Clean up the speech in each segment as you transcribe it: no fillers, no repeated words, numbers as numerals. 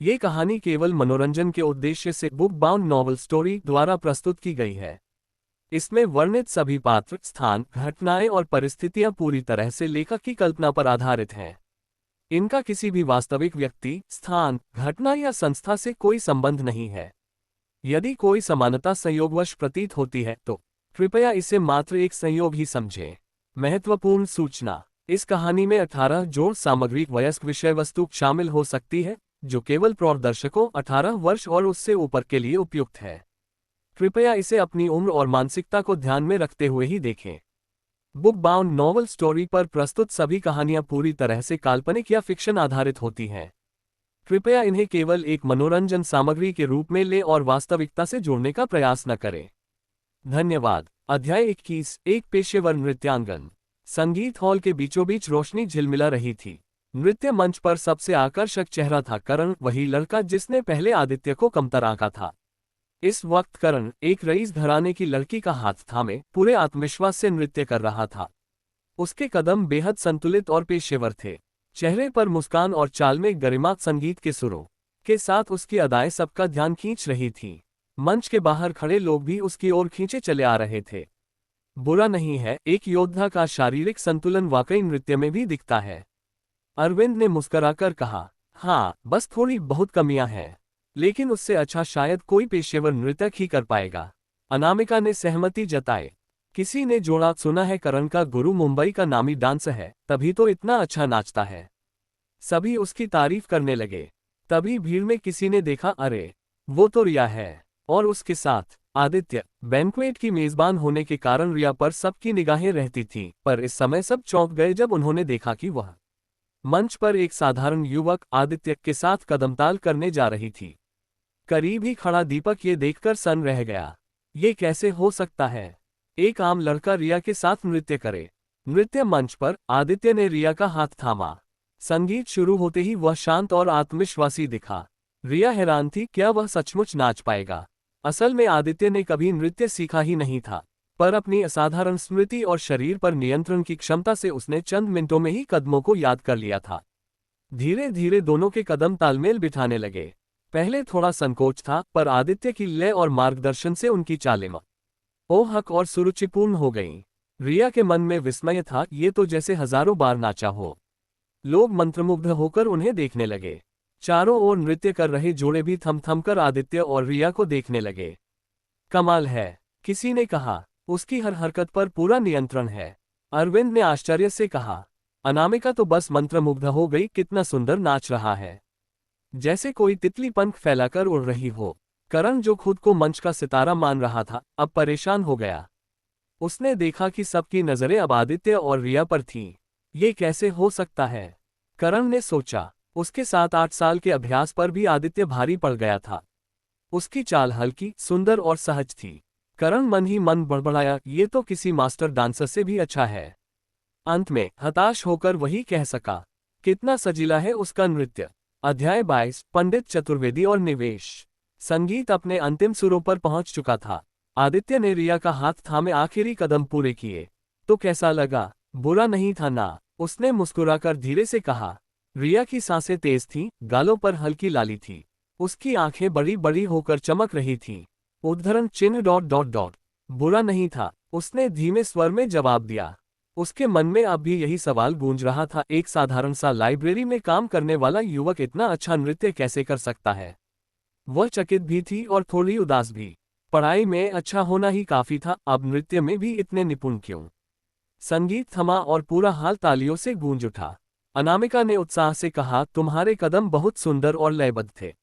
ये कहानी केवल मनोरंजन के उद्देश्य से बुक बाउंड नॉवल स्टोरी द्वारा प्रस्तुत की गई है। इसमें वर्णित सभी पात्र, स्थान, घटनाएं और परिस्थितियां पूरी तरह से लेखक की कल्पना पर आधारित हैं। इनका किसी भी वास्तविक व्यक्ति, स्थान, घटना या संस्था से कोई संबंध नहीं है। यदि कोई समानता संयोगवश प्रतीत होती है तो कृपया इसे मात्र एक संयोग ही समझें। महत्वपूर्ण सूचना: इस कहानी में 18 जोड़ सामग्री वयस्क विषय वस्तु शामिल हो सकती है, जो केवल प्रौढ़ दर्शकों 18 वर्ष और उससे ऊपर के लिए उपयुक्त है। कृपया इसे अपनी उम्र और मानसिकता को ध्यान में रखते हुए ही देखें। बुक बाउंड नॉवल स्टोरी पर प्रस्तुत सभी कहानियां पूरी तरह से काल्पनिक या फिक्शन आधारित होती हैं। कृपया इन्हें केवल एक मनोरंजन सामग्री के रूप में लें और वास्तविकता से जोड़ने का प्रयास न करें। धन्यवाद। अध्याय 21। एक पेशेवर नृत्यांगन। संगीत हॉल के बीचों बीच रोशनी झिलमिला रही थी। नृत्य मंच पर सबसे आकर्षक चेहरा था करण, वही लड़का जिसने पहले आदित्य को कमतर आंका था। इस वक्त करण एक रईस घराने की लड़की का हाथ थामे पूरे आत्मविश्वास से नृत्य कर रहा था। उसके कदम बेहद संतुलित और पेशेवर थे। चेहरे पर मुस्कान और चाल में गरिमा, संगीत के सुरों के साथ उसकी अदाएं सबका ध्यान खींच रही थीं। मंच के बाहर खड़े लोग भी उसकी ओर खींचे चले आ रहे थे। बुरा नहीं है, एक योद्धा का शारीरिक संतुलन वाकई नृत्य में भी दिखता है, अरविंद ने मुस्कुराकर कहा। हाँ, बस थोड़ी बहुत कमियां हैं, लेकिन उससे अच्छा शायद कोई पेशेवर नृत्यक ही कर पाएगा। अनामिका ने सहमति जताई। किसी ने जोड़ा, सुना है करण का गुरु मुंबई का नामी डांस है, तभी तो इतना अच्छा नाचता है। सभी उसकी तारीफ करने लगे। तभी भीड़ में किसी ने देखा, अरे वो तो रिया है, और उसके साथ आदित्य। बैंक्वेट की मेजबान होने के कारण रिया पर सबकी निगाहें रहती थीं, पर इस समय सब चौंक गए जब उन्होंने देखा कि वह मंच पर एक साधारण युवक आदित्य के साथ कदमताल करने जा रही थी। करीब ही खड़ा दीपक ये देखकर सन्न रह गया। ये कैसे हो सकता है, एक आम लड़का रिया के साथ नृत्य करे। नृत्य मंच पर आदित्य ने रिया का हाथ थामा। संगीत शुरू होते ही वह शांत और आत्मविश्वासी दिखा। रिया हैरान थी, क्या वह सचमुच नाच पाएगा। असल में आदित्य ने कभी नृत्य सीखा ही नहीं था, पर अपनी असाधारण स्मृति और शरीर पर नियंत्रण की क्षमता से उसने चंद मिनटों में ही कदमों को याद कर लिया था। धीरे धीरे दोनों के कदम तालमेल बिठाने लगे। पहले थोड़ा संकोच था, पर आदित्य की लय और मार्गदर्शन से उनकी चालें मोहक और सुरुचिपूर्ण हो गईं। रिया के मन में विस्मय था, ये तो जैसे हजारों बार नाचा हो। लोग मंत्रमुग्ध होकर उन्हें देखने लगे। चारों ओर नृत्य कर रहे जोड़े भी थम थम कर आदित्य और रिया को देखने लगे। कमाल है, किसी ने कहा। उसकी हर हरकत पर पूरा नियंत्रण है, अरविंद ने आश्चर्य से कहा। अनामिका तो बस मंत्रमुग्ध हो गई, कितना सुंदर नाच रहा है, जैसे कोई तितली पंख फैलाकर उड़ रही हो। करण, जो खुद को मंच का सितारा मान रहा था, अब परेशान हो गया। उसने देखा कि सबकी नजरें अब आदित्य और रिया पर थीं। ये कैसे हो सकता है, करण ने सोचा। उसके 7-8 साल के अभ्यास पर भी आदित्य भारी पड़ गया था। उसकी चाल हल्की, सुंदर और सहज थी। करण मन ही मन बड़बड़ाया, ये तो किसी मास्टर डांसर से भी अच्छा है। अंत में हताश होकर वही कह सका, कितना सजीला है उसका नृत्य। अध्याय 22। पंडित चतुर्वेदी और निवेश। संगीत अपने अंतिम सुरों पर पहुंच चुका था। आदित्य ने रिया का हाथ थामे आखिरी कदम पूरे किए। तो कैसा लगा? बुरा नहीं था ना? उसने मुस्कुराकर धीरे से कहा। रिया की सांसें तेज थीं, गालों पर हल्की लाली थी। उसकी आंखें बड़ी बड़ी होकर चमक रही थीं। उद्धरण चिन्ह ... बुरा नहीं था, उसने धीमे स्वर में जवाब दिया। उसके मन में अब भी यही सवाल गूंज रहा था, एक साधारण सा लाइब्रेरी में काम करने वाला युवक इतना अच्छा नृत्य कैसे कर सकता है। वह चकित भी थी और थोड़ी उदास भी। पढ़ाई में अच्छा होना ही काफी था, अब नृत्य में भी इतने निपुण क्यों? संगीत थमा और पूरा हाल तालियों से गूंज उठा। अनामिका ने उत्साह से कहा, तुम्हारे कदम बहुत सुंदर और लयबद्ध थे।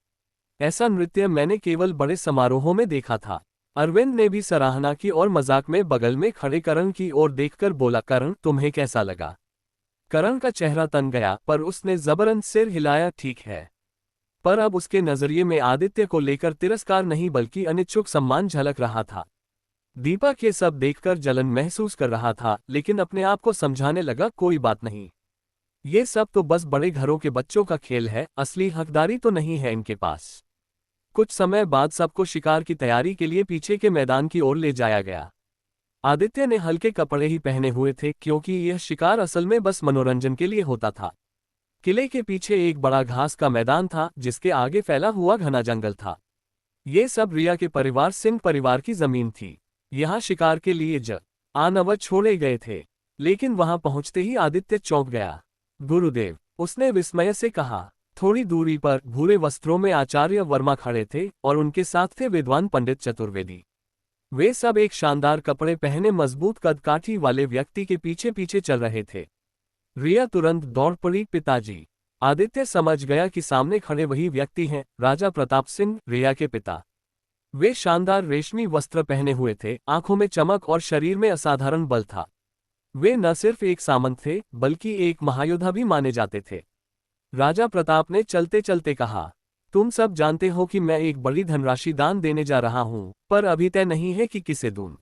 ऐसा नृत्य मैंने केवल बड़े समारोहों में देखा था। अरविंद ने भी सराहना की और मजाक में बगल में खड़े करण की ओर देखकर बोला, करण, तुम्हें कैसा लगा? करण का चेहरा तन गया, पर उसने जबरन सिर हिलाया, ठीक है। पर अब उसके नजरिए में आदित्य को लेकर तिरस्कार नहीं बल्कि अनिच्छुक सम्मान झलक रहा था। दीपक ये सब देखकर जलन महसूस कर रहा था, लेकिन अपने आप को समझाने लगा, कोई बात नहीं। ये सब तो बस बड़े घरों के बच्चों का खेल है, असली हकदारी तो नहीं है इनके पास। कुछ समय बाद सबको शिकार की तैयारी के लिए पीछे के मैदान की ओर ले जाया गया। आदित्य ने हल्के कपड़े ही पहने हुए थे, क्योंकि यह शिकार असल में बस मनोरंजन के लिए होता था। किले के पीछे एक बड़ा घास का मैदान था जिसके आगे फैला हुआ घना जंगल था। ये सब रिया के परिवार सिंह परिवार की जमीन थी। यहाँ शिकार के लिए जानवर छोड़े गए थे। लेकिन वहां पहुंचते ही आदित्य चौंक गया। गुरुदेव, उसने विस्मय से कहा। थोड़ी दूरी पर भूरे वस्त्रों में आचार्य वर्मा खड़े थे और उनके साथ थे विद्वान पंडित चतुर्वेदी। वे सब एक शानदार कपड़े पहने मजबूत कदकाठी वाले व्यक्ति के पीछे पीछे चल रहे थे। रिया तुरंत दौड़ पड़ी। पिताजी! आदित्य समझ गया कि सामने खड़े वही व्यक्ति हैं, राजा प्रताप सिंह, रिया के पिता। वे शानदार रेशमी वस्त्र पहने हुए थे, आंखों में चमक और शरीर में असाधारण बल था। वे न सिर्फ एक सामंत थे बल्कि एक महायोद्धा भी माने जाते थे। राजा प्रताप ने चलते चलते कहा, तुम सब जानते हो कि मैं एक बड़ी धनराशि दान देने जा रहा हूं, पर अभी तय नहीं है कि किसे दूं।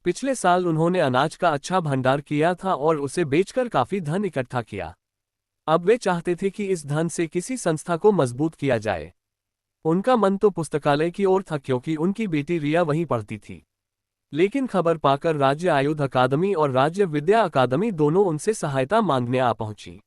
पिछले साल उन्होंने अनाज का अच्छा भंडार किया था और उसे बेचकर काफी धन इकट्ठा किया। अब वे चाहते थे कि इस धन से किसी संस्था को मजबूत किया जाए। उनका मन तो पुस्तकालय की ओर था क्योंकि उनकी बेटी रिया वहीं पढ़ती थी। लेकिन खबर पाकर राज्य आयुध अकादमी और राज्य विद्या अकादमी दोनों उनसे सहायता मांगने आ पहुंची।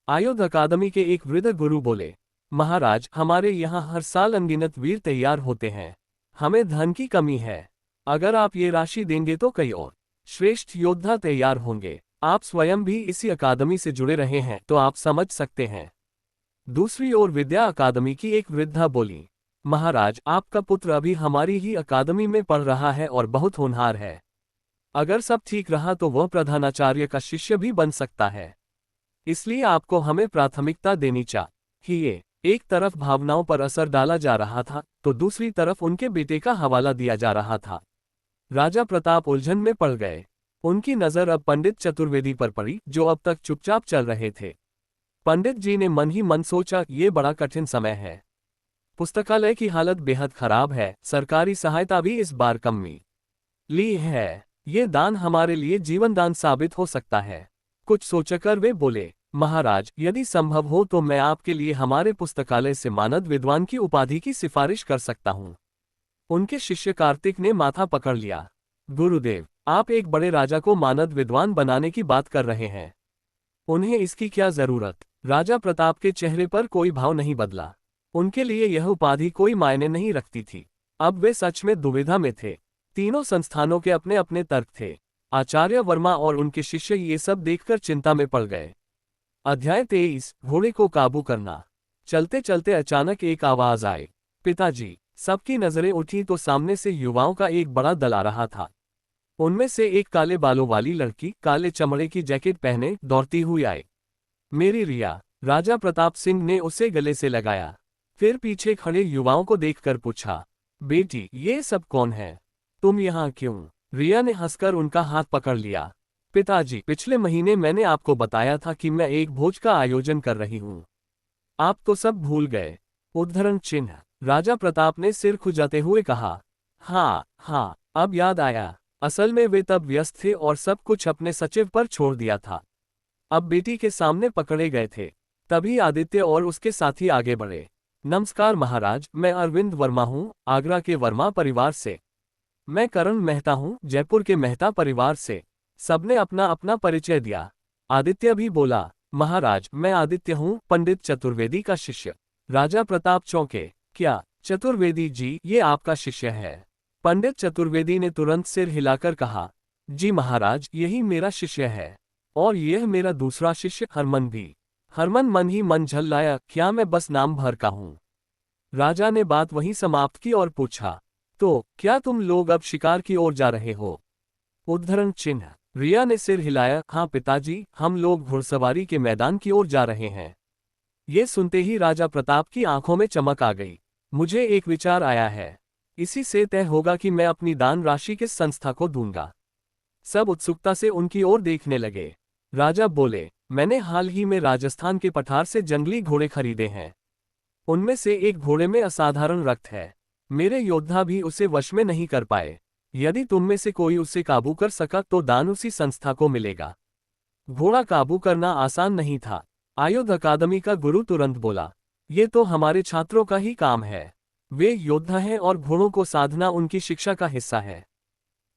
आयुध अकादमी के एक वृद्ध गुरु बोले, महाराज, हमारे यहाँ हर साल अनगिनत वीर तैयार होते हैं। हमें धन की कमी है। अगर आप ये राशि देंगे तो कई और श्रेष्ठ योद्धा तैयार होंगे। आप स्वयं भी इसी अकादमी से जुड़े रहे हैं तो आप समझ सकते हैं। दूसरी ओर विद्या अकादमी की एक वृद्धा बोली, महाराज, आपका पुत्र अभी हमारी ही अकादमी में पढ़ रहा है और बहुत होनहार है। अगर सब ठीक रहा तो वह प्रधानाचार्य का शिष्य भी बन सकता है। इसलिए आपको हमें प्राथमिकता देनी चाहिए। एक तरफ भावनाओं पर असर डाला जा रहा था तो दूसरी तरफ उनके बेटे का हवाला दिया जा रहा था। राजा प्रताप उलझन में पड़ गए। उनकी नजर अब पंडित चतुर्वेदी पर पड़ी जो अब तक चुपचाप चल रहे थे। पंडित जी ने मन ही मन सोचा, ये बड़ा कठिन समय है। पुस्तकालय की हालत बेहद खराब है, सरकारी सहायता भी इस बार कम ली है। ये दान हमारे लिए जीवन दान साबित हो सकता है। कुछ सोचकर वे बोले, महाराज, यदि संभव हो तो मैं आपके लिए हमारे पुस्तकालय से मानद विद्वान की उपाधि की सिफारिश कर सकता हूँ। उनके शिष्य कार्तिक ने माथा पकड़ लिया। गुरुदेव, आप एक बड़े राजा को मानद विद्वान बनाने की बात कर रहे हैं। उन्हें इसकी क्या जरूरत? राजा प्रताप के चेहरे पर कोई भाव नहीं बदला। उनके लिए यह उपाधि कोई मायने नहीं रखती थी। अब वे सच में दुविधा में थे। तीनों संस्थानों के अपने अपने तर्क थे। आचार्य वर्मा और उनके शिष्य ये सब देखकर चिंता में पड़ गए। अध्याय 23, घोड़े को काबू करना। चलते चलते अचानक एक आवाज आई, पिताजी। सबकी नजरें उठी तो सामने से युवाओं का एक बड़ा दल आ रहा था। उनमें से एक काले बालों वाली लड़की काले चमड़े की जैकेट पहने दौड़ती हुई आई। मेरी रिया! राजा प्रताप सिंह ने उसे गले से लगाया। फिर पीछे खड़े युवाओं को देखकर पूछा, बेटी, ये सब कौन है? तुम यहाँ क्यों? रिया ने हंसकर उनका हाथ पकड़ लिया। पिताजी, पिछले महीने मैंने आपको बताया था कि मैं एक भोज का आयोजन कर रही हूँ। आप तो सब भूल गए। उद्धरण चिन्ह। राजा प्रताप ने सिर खुजाते हुए कहा, हाँ, अब याद आया। असल में वे तब व्यस्त थे और सब कुछ अपने सचिव पर छोड़ दिया था। अब बेटी के सामने पकड़े गए थे। तभी आदित्य और उसके साथी आगे बढ़े। नमस्कार महाराज, मैं अरविंद वर्मा हूँ, आगरा के वर्मा परिवार से। मैं करण मेहता हूँ, जयपुर के मेहता परिवार से। सबने अपना अपना परिचय दिया। आदित्य भी बोला, महाराज, मैं आदित्य हूँ, पंडित चतुर्वेदी का शिष्य। राजा प्रताप चौंके। क्या चतुर्वेदी जी, ये आपका शिष्य है? पंडित चतुर्वेदी ने तुरंत सिर हिलाकर कहा, जी महाराज, यही मेरा शिष्य है। और यह मेरा दूसरा शिष्य हरमन भी। हरमन मन ही मन झल्लाया, क्या मैं बस नाम भर का हूँ? राजा ने बात वहीं समाप्त की और पूछा, तो क्या तुम लोग अब शिकार की ओर जा रहे हो? उद्धरण चिन्ह। रिया ने सिर हिलाया, हाँ पिताजी, हम लोग घुड़सवारी के मैदान की ओर जा रहे हैं। ये सुनते ही राजा प्रताप की आंखों में चमक आ गई। मुझे एक विचार आया है। इसी से तय होगा कि मैं अपनी दान राशि किस संस्था को दूंगा। सब उत्सुकता से उनकी ओर देखने लगे। राजा बोले, मैंने हाल ही में राजस्थान के पठार से जंगली घोड़े खरीदे हैं। उनमें से एक घोड़े में असाधारण रक्त है। मेरे योद्धा भी उसे वश में नहीं कर पाए। यदि तुम में से कोई उसे काबू कर सका तो दान उसी संस्था को मिलेगा। घोड़ा काबू करना आसान नहीं था। आयुध अकादमी का गुरु तुरंत बोला, ये तो हमारे छात्रों का ही काम है। वे योद्धा हैं और घोड़ों को साधना उनकी शिक्षा का हिस्सा है।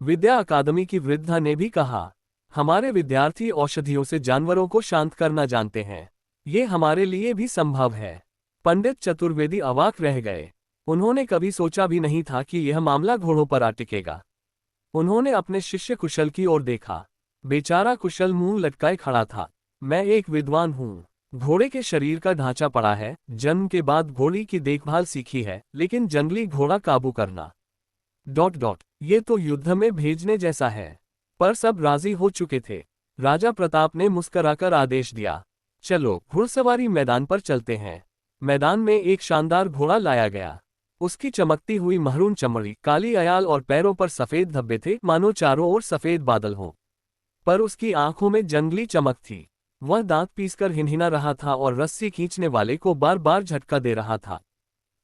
विद्या अकादमी की वृद्धा ने भी कहा, हमारे विद्यार्थी औषधियों से जानवरों को शांत करना जानते हैं। ये हमारे लिए भी संभव है। पंडित चतुर्वेदी अवाक रह गए। उन्होंने कभी सोचा भी नहीं था कि यह मामला घोड़ों पर आ टिकेगा। उन्होंने अपने शिष्य कुशल की ओर देखा। बेचारा कुशल मुंह लटकाए खड़ा था। मैं एक विद्वान हूँ। घोड़े के शरीर का ढांचा पड़ा है, जन्म के बाद घोड़ी की देखभाल सीखी है, लेकिन जंगली घोड़ा काबू करना ये तो युद्ध में भेजने जैसा है। पर सब राजी हो चुके थे। राजा प्रताप ने मुस्कुराकर आदेश दिया, चलो घुड़सवारी मैदान पर चलते हैं। मैदान में एक शानदार घोड़ा लाया गया। उसकी चमकती हुई महरून चमड़ी, काली अयाल और पैरों पर सफेद धब्बे थे, मानो चारों ओर सफेद बादल हों। पर उसकी आंखों में जंगली चमक थी। वह दांत पीसकर हिनहिना रहा था और रस्सी खींचने वाले को बार बार झटका दे रहा था।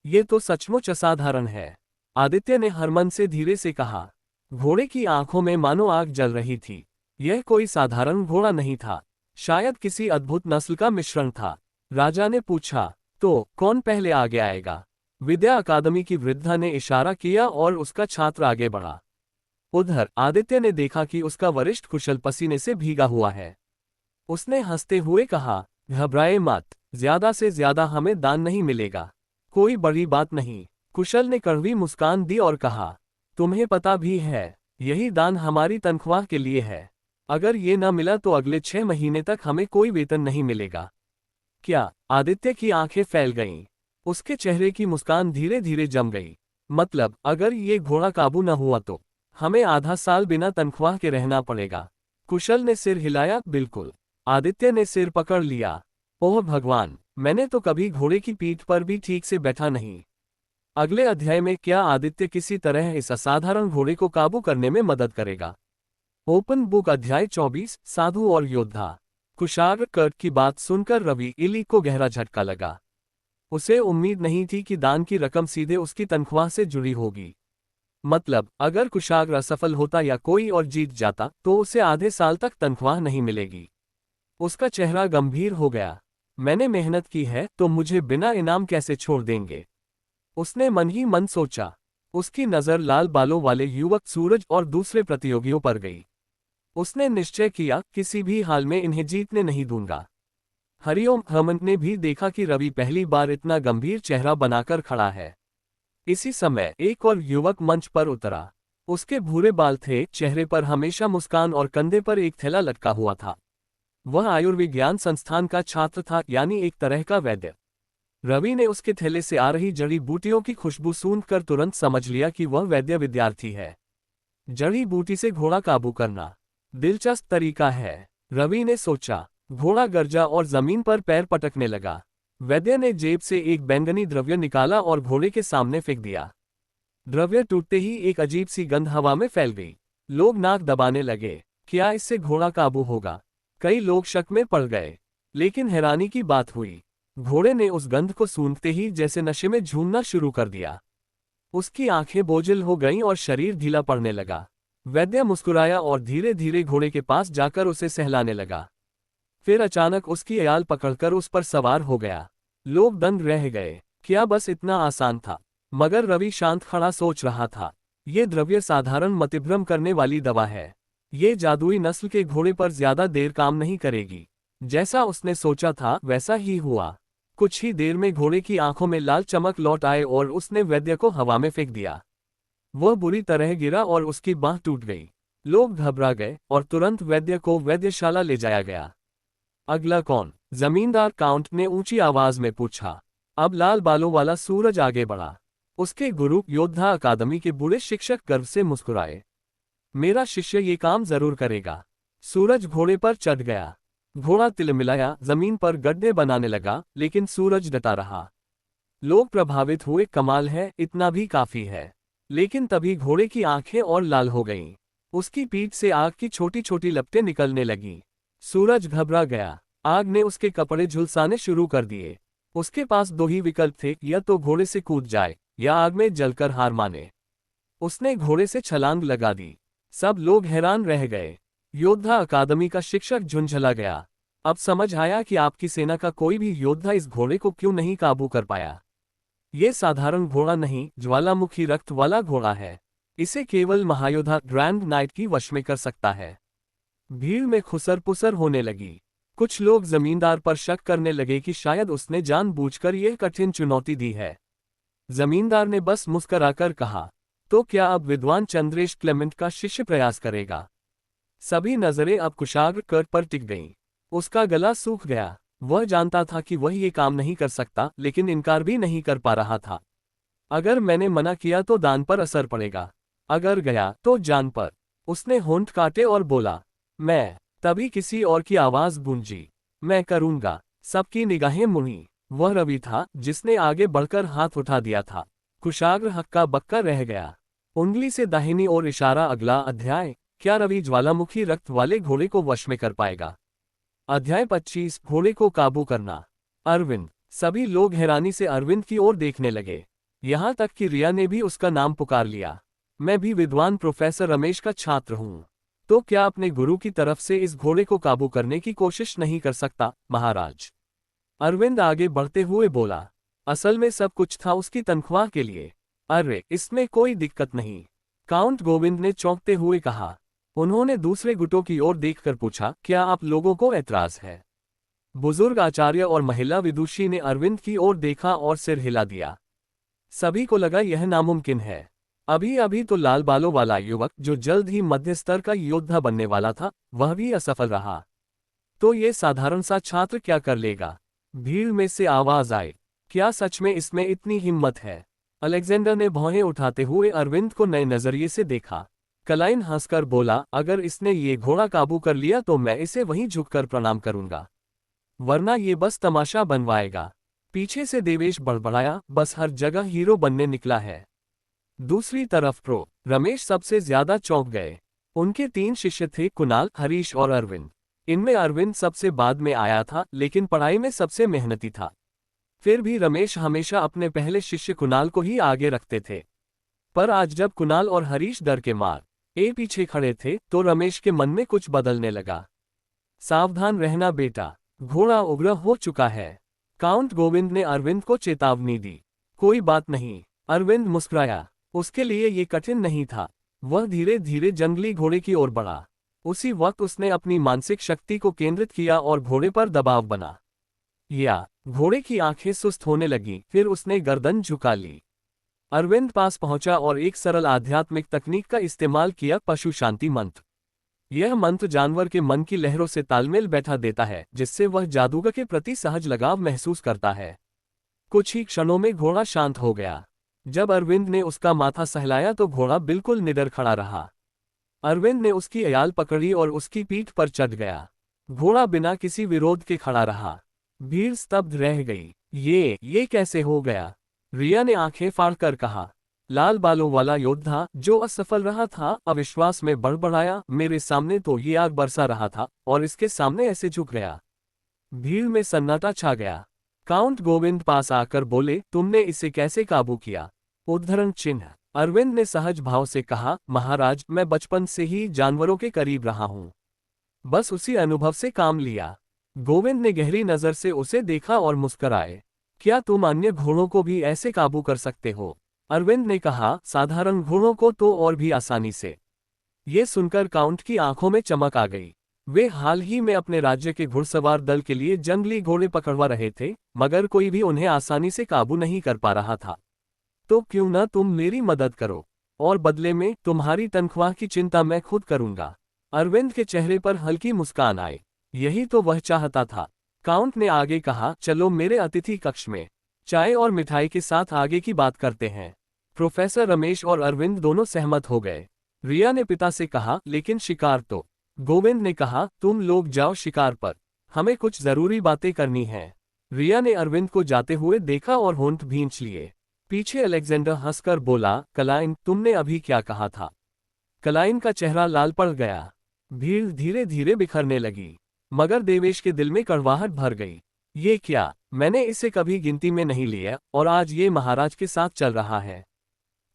ये तो सचमुच असाधारण है, आदित्य ने हरमन से धीरे से कहा। घोड़े की आंखों में मानो आग जल रही थी। यह कोई साधारण घोड़ा नहीं था, शायद किसी अद्भुत नस्ल का मिश्रण था। राजा ने पूछा, तो कौन पहले आगे आएगा? विद्या अकादमी की वृद्धा ने इशारा किया और उसका छात्र आगे बढ़ा। उधर आदित्य ने देखा कि उसका वरिष्ठ कुशल पसीने से भीगा हुआ है। उसने हंसते हुए कहा, घबराए मत, ज्यादा से ज्यादा हमें दान नहीं मिलेगा, कोई बड़ी बात नहीं। कुशल ने कड़वी मुस्कान दी और कहा, तुम्हें पता भी है, यही दान हमारी तनख्वाह के लिए है। अगर ये न मिला तो अगले 6 महीने तक हमें कोई वेतन नहीं मिलेगा। क्या? आदित्य की आंखें फैल गईं। उसके चेहरे की मुस्कान धीरे धीरे जम गई। मतलब, अगर ये घोड़ा काबू न हुआ तो हमें आधा साल बिना तनख्वाह के रहना पड़ेगा। कुशल ने सिर हिलाया, बिल्कुल। आदित्य ने सिर पकड़ लिया। ओह भगवान, मैंने तो कभी घोड़े की पीठ पर भी ठीक से बैठा नहीं। अगले अध्याय में क्या आदित्य किसी तरह इस असाधारण घोड़े को काबू करने में मदद करेगा? ओपन बुक अध्याय 24, साधु और योद्धा। कुशाग्र कर्ट की बात सुनकर रवि इली को गहरा झटका लगा। उसे उम्मीद नहीं थी कि दान की रकम सीधे उसकी तनख्वाह से जुड़ी होगी। मतलब, अगर कुशाग्र असफल होता या कोई और जीत जाता तो उसे आधे साल तक तनख्वाह नहीं मिलेगी। उसका चेहरा गंभीर हो गया। मैंने मेहनत की है तो मुझे बिना इनाम कैसे छोड़ देंगे? उसने मन ही मन सोचा। उसकी नज़र लाल बालों वाले युवक सूरज और दूसरे प्रतियोगियों पर गई। उसने निश्चय किया, किसी भी हाल में इन्हें जीतने नहीं दूंगा। हरिओम हेमंत ने भी देखा कि रवि पहली बार इतना गंभीर चेहरा बनाकर खड़ा है। इसी समय एक और युवक मंच पर उतरा। उसके भूरे बाल थे, चेहरे पर हमेशा मुस्कान और कंधे पर एक थैला लटका हुआ था। वह आयुर्विज्ञान संस्थान का छात्र था, यानी एक तरह का वैद्य। रवि ने उसके थैले से आ रही जड़ी बूटियों की खुशबू सूंघकर तुरंत समझ लिया कि वह वैद्य विद्यार्थी है। जड़ी बूटी से घोड़ा काबू करना दिलचस्प तरीका है, रवि ने सोचा। घोड़ा गरजा और जमीन पर पैर पटकने लगा। वैद्य ने जेब से एक बैंगनी द्रव्य निकाला और घोड़े के सामने फेंक दिया। द्रव्य टूटते ही एक अजीब सी गंध हवा में फैल गई। लोग नाक दबाने लगे। क्या इससे घोड़ा काबू होगा? कई लोग शक में पड़ गए। लेकिन हैरानी की बात हुई, घोड़े ने उस गंध को सूंघते ही जैसे नशे में झूमना शुरू कर दिया। उसकी आंखें बोझिल हो गईं और शरीर ढीला पड़ने लगा। वैद्य मुस्कुराया और धीरे धीरे घोड़े के पास जाकर उसे सहलाने लगा। फिर अचानक उसकी अयाल पकड़कर उस पर सवार हो गया। लोग दंग रह गए। क्या बस इतना आसान था? मगर रवि शांत खड़ा सोच रहा था। ये द्रव्य साधारण मतिभ्रम करने वाली दवा है। ये जादुई नस्ल के घोड़े पर ज्यादा देर काम नहीं करेगी। जैसा उसने सोचा था वैसा ही हुआ। कुछ ही देर में घोड़े की आंखों में लाल चमक लौट आए और उसने वैद्य को हवा में फेंक दिया। वह बुरी तरह गिरा और उसकी बांह टूट गई। लोग घबरा गए और तुरंत वैद्य को वैद्यशाला ले जाया गया। अगला कौन? जमींदार काउंट ने ऊंची आवाज में पूछा। अब लाल बालों वाला सूरज आगे बढ़ा। उसके गुरु योद्धा अकादमी के बूढ़े शिक्षक गर्व से मुस्कुराए। मेरा शिष्य ये काम जरूर करेगा। सूरज घोड़े पर चढ़ गया। घोड़ा तिलमिलाया, जमीन पर गड्ढे बनाने लगा, लेकिन सूरज डटा रहा। लोग प्रभावित हुए। कमाल है, इतना भी काफी है। लेकिन तभी घोड़े की आंखें और लाल हो गईं। उसकी पीठ से आग की छोटी छोटी लपटें निकलने लगीं। सूरज घबरा गया। आग ने उसके कपड़े झुलसाने शुरू कर दिए। उसके पास दो ही विकल्प थे, या तो घोड़े से कूद जाए या आग में जलकर हार माने। उसने घोड़े से छलांग लगा दी। सब लोग हैरान रह गए। योद्धा अकादमी का शिक्षक झुंझला गया। अब समझ आया कि आपकी सेना का कोई भी योद्धा इस घोड़े को क्यों नहीं काबू कर पाया। ये साधारण घोड़ा नहीं, ज्वालामुखी रक्त वाला घोड़ा है। इसे केवल महायोद्धा ग्रैंड नाइट की वश में कर सकता है। भीड़ में खुसर पुसर होने लगी। कुछ लोग जमींदार पर शक करने लगे कि शायद उसने जानबूझकर यह कठिन चुनौती दी है। जमींदार ने बस मुस्कराकर कहा, तो क्या अब विद्वान चंद्रेश क्लेमेंट का शिष्य प्रयास करेगा? सभी नजरें अब कुशाग्र कर्ट पर टिक गईं। उसका गला सूख गया। वह जानता था कि वह ये काम नहीं कर सकता, लेकिन इनकार भी नहीं कर पा रहा था। अगर मैंने मना किया तो दान पर असर पड़ेगा, अगर गया तो जान पर। उसने होंठ काटे और बोला, मैं। तभी किसी और की आवाज गूंजी, मैं करूंगा। सबकी निगाहें मुड़ी। वह रवि था जिसने आगे बढ़कर हाथ उठा दिया था। कुशाग्र हक्का बक्का रह गया। उंगली से दाहिनी ओर इशारा। अगला अध्याय, क्या रवि ज्वालामुखी रक्त वाले घोड़े को वश में कर पाएगा? अध्याय 25, घोड़े को काबू करना। अरविंद। सभी लोग हैरानी से अरविंद की ओर देखने लगे। यहां तक कि रिया ने भी उसका नाम पुकार लिया। मैं भी विद्वान प्रोफेसर रमेश का छात्र हूं। तो क्या अपने गुरु की तरफ से इस घोड़े को काबू करने की कोशिश नहीं कर सकता, महाराज? अरविंद आगे बढ़ते हुए बोला, असल में सब कुछ था उसकी तनख्वाह के लिए। अरे, इसमें कोई दिक्कत नहीं, काउंट गोविंद ने चौंकते हुए कहा। उन्होंने दूसरे गुटों की ओर देखकर पूछा, क्या आप लोगों को ऐतराज है? बुजुर्ग आचार्य और महिला विदुषी ने अरविंद की ओर देखा और सिर हिला दिया। सभी को लगा यह नामुमकिन है। अभी अभी तो लाल बालों वाला युवक, जो जल्द ही मध्य स्तर का योद्धा बनने वाला था, वह भी असफल रहा। तो ये साधारण सा छात्र क्या कर लेगा? भीड़ में से आवाज आई, क्या सच में इसमें इतनी हिम्मत है? अलेक्जेंडर ने भौहें उठाते हुए अरविंद को नए नजरिए से देखा। क्लाइन हंसकर बोला, अगर इसने ये घोड़ा काबू कर लिया तो मैं इसे वहीं झुककर प्रणाम करूंगा, वरना ये बस तमाशा बनवाएगा। पीछे से देवेश बड़बड़ाया, बस हर जगह हीरो बनने निकला है। दूसरी तरफ रमेश सबसे ज्यादा चौंक गए। उनके 3 शिष्य थे, कुणाल, हरीश और अरविंद। इनमें अरविंद सबसे बाद में आया था, लेकिन पढ़ाई में सबसे मेहनती था। फिर भी रमेश हमेशा अपने पहले शिष्य कुणाल को ही आगे रखते थे। पर आज जब कुणाल और हरीश डर के मार पीछे खड़े थे, तो रमेश के मन में कुछ बदलने लगा। सावधान रहना बेटा, घोड़ा उग्र हो चुका है। काउंट गोविंद ने अरविंद को चेतावनी दी। कोई बात नहीं, अरविंद मुस्कुराया। उसके लिए ये कठिन नहीं था। वह धीरे धीरे जंगली घोड़े की ओर बढ़ा। उसी वक्त उसने अपनी मानसिक शक्ति को केंद्रित किया और घोड़े पर दबाव बना। या घोड़े की आंखें सुस्त होने लगीं, फिर उसने गर्दन झुका ली। अरविंद पास पहुंचा और एक सरल आध्यात्मिक तकनीक का इस्तेमाल किया, पशु शांति मंत्र। यह मंत्र जानवर के मन की लहरों से तालमेल बैठा देता है, जिससे वह जादूगर के प्रति सहज लगाव महसूस करता है। कुछ ही क्षणों में घोड़ा शांत हो गया। जब अरविंद ने उसका माथा सहलाया तो घोड़ा बिल्कुल निडर खड़ा रहा। अरविंद ने उसकी अयाल पकड़ी और उसकी पीठ पर चढ़ गया। घोड़ा बिना किसी विरोध के खड़ा रहा। भीड़ स्तब्ध रह गई। ये कैसे हो गया? रिया ने आंखें फाड़कर कहा। लाल बालों वाला योद्धा, जो असफल रहा था, अविश्वास में बड़बड़ाया, मेरे सामने तो ये आग बरसा रहा था और इसके सामने ऐसे झुक गया। भीड़ में सन्नाटा छा गया। काउंट गोविंद पास आकर बोले, तुमने इसे कैसे काबू किया? उद्धरण चिन्ह। अरविंद ने सहज भाव से कहा, महाराज, मैं बचपन से ही जानवरों के करीब रहा हूं। बस उसी अनुभव से काम लिया। गोविंद ने गहरी नजर से उसे देखा और मुस्कुराए। क्या तुम अन्य घोड़ों को भी ऐसे काबू कर सकते हो? अरविंद ने कहा, साधारण घोड़ों को तो और भी आसानी से। ये सुनकर काउंट की आंखों में चमक आ गई। वे हाल ही में अपने राज्य के घुड़सवार दल के लिए जंगली घोड़े पकड़वा रहे थे, मगर कोई भी उन्हें आसानी से काबू नहीं कर पा रहा था। तो क्यों न तुम मेरी मदद करो, और बदले में तुम्हारी तनख्वाह की चिंता मैं खुद करूंगा। अरविंद के चेहरे पर हल्की मुस्कान आई। यही तो वह चाहता था। काउंट ने आगे कहा, चलो मेरे अतिथि कक्ष में, चाय और मिठाई के साथ आगे की बात करते हैं। प्रोफेसर रमेश और अरविंद दोनों सहमत हो गए। रिया ने पिता से कहा, लेकिन शिकार तो? गोविंद ने कहा, तुम लोग जाओ शिकार पर, हमें कुछ जरूरी बातें करनी हैं। रिया ने अरविंद को जाते हुए देखा और होंठ भींच लिए। पीछे अलेक्जेंडर हंसकर बोला, क्लाइन, तुमने अभी क्या कहा था? क्लाइन का चेहरा लाल पड़ गया। भीड़ धीरे धीरे बिखरने लगी, मगर देवेश के दिल में कड़वाहट भर गई। ये क्या? मैंने इसे कभी गिनती में नहीं लिया, और आज ये महाराज के साथ चल रहा है।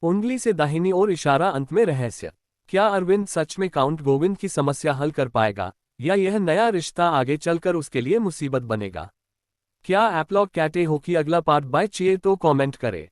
उंगली से दाहिनी ओर इशारा, अंत में रहस्य। क्या अरविंद सच में काउंट गोविंद की समस्या हल कर पाएगा, या यह नया रिश्ता आगे चलकर उसके लिए मुसीबत बनेगा? क्या आप लोग कहते हो कि अगला पार्ट बाय चाहिए तो कमेंट करें।